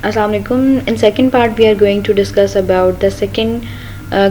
Assalamu alaikum. In second part, we are going to discuss about the second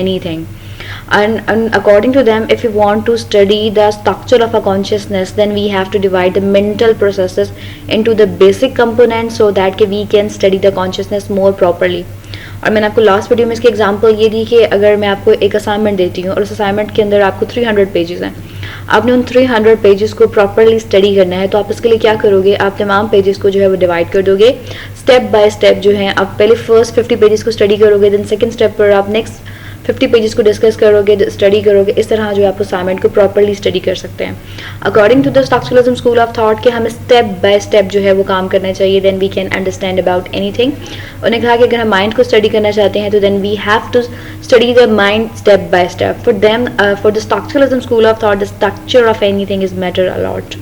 anything. And according to them, if we want to study the structure of a consciousness, then we have to divide the mental processes into the basic components so that we can study the consciousness more properly. اور میں نے آپ کو last video میں اس کی example یہ دی کہ اگر میں آپ کو ایک اسائنمنٹ دیتی ہوں اور اس اسائنمنٹ کے اندر آپ کو 300 پیجز ہیں, آپ نے ان 300 پیجز کو پراپرلی اسٹڈی کرنا ہے, تو آپ اس کے لیے کیا کرو گے, آپ تمام پیجز کو جو ہے وہ ڈیوائڈ کر دو گے اسٹیپ بائی اسٹیپ. جو ہے آپ پہلے فرسٹ 50 پیجز کو اسٹڈی کرو گے, دین سیکنڈ اسٹیپ پر آپ نیکسٹ 50 پیجز کو ڈسکس کرو گے, اسٹڈی کرو گے. اس طرح جو ہے آپ اسائنمنٹ کو پراپرلی اسٹڈی کر سکتے ہیں. According to the structuralism school of thought کہ ہمیں اسٹیپ بائی اسٹیپ جو ہے وہ کام کرنا چاہیے, then we can understand about anything. انہوں نے کہا کہ اگر ہم مائنڈ کو اسٹڈی کرنا چاہتے ہیں تو then we have to study the mind step by step. For them, for the structuralism school of thought, the structure of anything is matter a lot.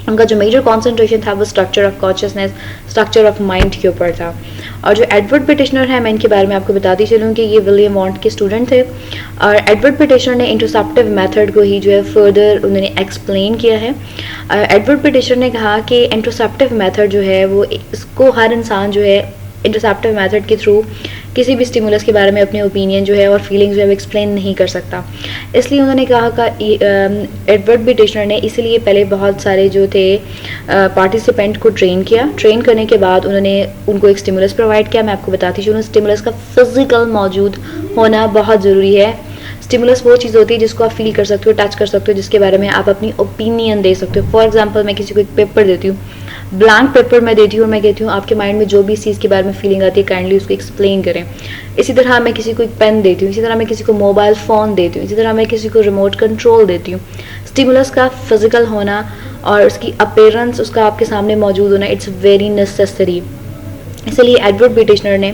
ان کا جو میجر کانسنٹریشن تھا وہ structure of consciousness, structure of mind کے اوپر تھا. اور جو ایڈورڈ پیٹیشنر ہے, میں ان کے بارے میں آپ کو بتاتی چلوں کہ یہ ولیم وانٹ کے اسٹوڈنٹ تھے. اور ایڈورڈ پیٹیشنر نے انٹرسیپٹیو میتھڈ کو ہی جو ہے فردر انہوں نے ایکسپلین کیا ہے. ایڈورڈ پیٹیشنر نے کہا کہ انٹرسیپٹیو میتھڈ جو ہے وہ اس کو ہر انسان جو ہے انٹرسیپٹیو میتھڈ کے تھرو کسی بھی اسٹیمولس کے بارے میں اپنے اوپینین جو ہے اور فیلنگز جو ہے وہ ایکسپلین نہیں کر سکتا. اس لیے انہوں نے کہا کہ ایڈورڈ بیٹیشنر نے اسی لیے پہلے بہت سارے جو تھے پارٹیسپینٹ کو ٹرین کیا. ٹرین کرنے کے بعد انہوں نے ان کو ایک اسٹیمولس پرووائڈ کیا. میں آپ کو بتاتی چلوں, اسٹیمولس کا فزیکل موجود ہونا بہت ضروری ہے. اسٹیمولس وہ چیز ہوتی ہے جس کو آپ فیل کر سکتے ہو, ٹچ کر سکتے ہو, جس کے بارے میں آپ اپنی اوپینین دے سکتے ہو. فار ایگزامپل, میں کسی کو ایک پیپر دیتی ہوں, بلانک پیپر میں دیتی ہوں, اور میں کہتی ہوں آپ کے مائنڈ میں جو بھی اس چیز کے بارے میں فیلنگ آتی ہے کائنڈلی اس کو ایکسپلین کریں. اسی طرح میں کسی کو ایک پین دیتی ہوں, اسی طرح میں کسی کو موبائل فون دیتی ہوں, اسی طرح میں کسی کو ریموٹ کنٹرول دیتی ہوں. اسٹیمولس کا فزیکل ہونا اور اس کی اپیرنس, اس کا آپ کے سامنے موجود ہونا, اٹس ویری نیسیسری. اس لیے ایڈورڈ بیٹیشنر نے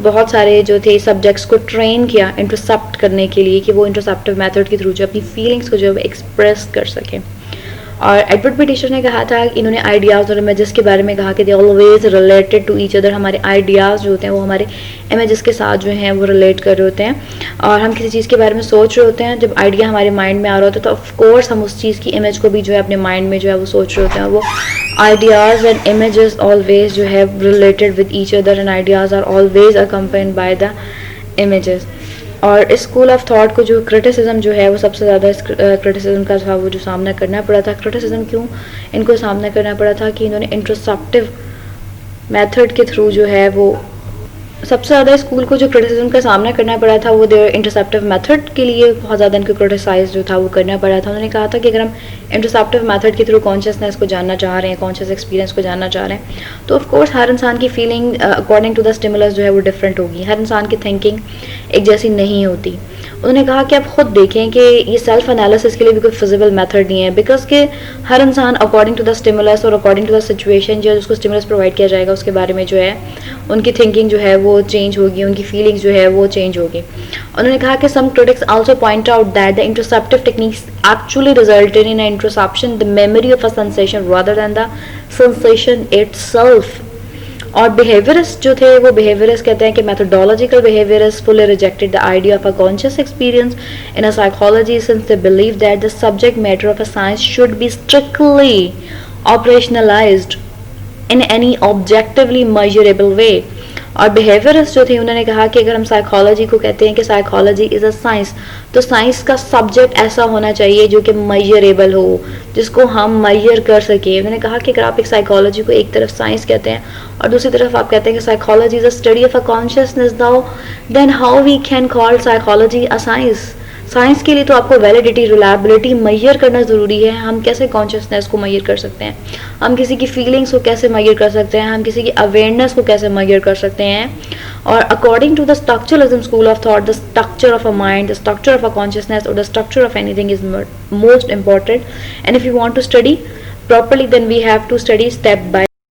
بہت سارے جو تھے سبجیکٹس کو ٹرین کیا انٹرسیپٹ کرنے کے لیے کہ وہ انٹرسیپٹیو میتھڈ کے تھرو جو اپنی فیلنگس کو جو ہے ایکسپریس کر سکیں. اور ایڈورڈ بیٹیشنر نے کہا تھا, انہوں نے آئیڈیاز اور امیجز کے بارے میں کہا کہ they always related to each other. ہمارے آئیڈیاز جو ہوتے ہیں وہ ہمارے امیجز کے ساتھ جو ہیں وہ ریلیٹ کر رہے ہوتے ہیں. اور ہم کسی چیز کے بارے میں سوچ رہے ہوتے ہیں, جب آئیڈیا ہمارے مائنڈ میں آ رہا ہوتا ہے تو آف کورس ہم اس چیز کی امیج کو بھی جو ہے اپنے مائنڈ میں جو ہے وہ سوچ رہے ہوتے ہیں. وہ آئیڈیاز اینڈ امیجز آلویز جو ہے related with each other, and ideas are always accompanied by the images. اور اس اسکول آف تھاٹ کو جو کرٹیسزم جو ہے وہ سب سے زیادہ اس کرٹیسزم کا تھا وہ جو سامنا کرنا پڑا تھا. کرٹیسزم کیوں ان کو سامنا کرنا پڑا تھا کہ انہوں نے انٹرسیپٹیو میتھڈ کے تھرو جو ہے وہ سب سے زیادہ اسکول کو جو کرٹیسزم کا سامنا کرنا پڑا تھا وہ دیر انٹرسیپٹیو میتھڈ کے لیے بہت زیادہ ان کو کرٹیسائز جو تھا وہ کرنا پڑا تھا. انہوں نے کہا تھا کہ اگر ہم انٹرسیپٹیو میتھڈ کے تھرو کانشیسنیس کو جاننا چاہ رہے ہیں, کانشیس ایکسپیرینس کو جاننا چاہ رہے ہیں, تو آف کورس ہر انسان کی feeling according to the stimulus جو ہے وہ ڈفرینٹ ہوگی. ہر انسان کی تھنکنگ ایک جیسی نہیں ہوتی. انہوں نے کہا کہ آپ خود دیکھیں کہ یہ سیلف انالیسس کے لیے بھی کوئی فزیبل میتھڈ نہیں ہے, بیکاز کہ ہر انسان اکارڈنگ ٹو دا اسٹیمولس اور اکارڈنگ ٹو دا سچویشن جو ہے اس کو اسٹیمولس پرووائڈ کیا جائے گا اس کے بارے میں جو ہے ان کی تھنکنگ جو ہے وہ چینج ہوگی, ان کی فیلنگ جو ہے وہ چینج ہوگی. انہوں نے کہا کہ سم critics also point out that the interceptive techniques actually resulted in an interception the memory of a sensation rather than the sensation itself. اور بیہیویئرسٹ جو تھے وہ بیہیویئرسٹ کہتے ہیں کہ methodological بیہیویئرسٹ fully rejected the idea of a conscious experience in a psychology since they believe that the subject matter of a science should be strictly operationalized in any objectively measurable way. اور بیہیویئرسٹ جو تھے انہوں نے کہا کہ اگر ہم psychology کو کہتے ہیں کہ سائیکالوجی از اے سائنس, تو سائنس کا سبجیکٹ ایسا ہونا چاہیے جو کہ میجریبل ہو, جس کو ہم میئر کر سکیں. انہوں نے کہا کہ اگر آپ ایک سائیکالوجی کو ایک طرف سائنس کہتے ہیں اور دوسری طرف آپ کہتے ہیں کہ psychology is a study of a consciousness, then how we can call psychology a science. Science کے لیے تو آپ کو ویلیڈیٹی, ریلائبلٹی میئر کرنا ضروری ہے. ہم کیسے کانشیسنیس کو میئر کر سکتے ہیں, ہم کسی کی فیلنگس کو کیسے میئر کر سکتے ہیں, ہم کسی کی اویئرنیس کو کیسے میئر کر سکتے ہیں. اور according to the structuralism school of thought, the structure of a mind, the structure of a consciousness اور the structure of anything is most important. And if you want to study properly then we have to study step by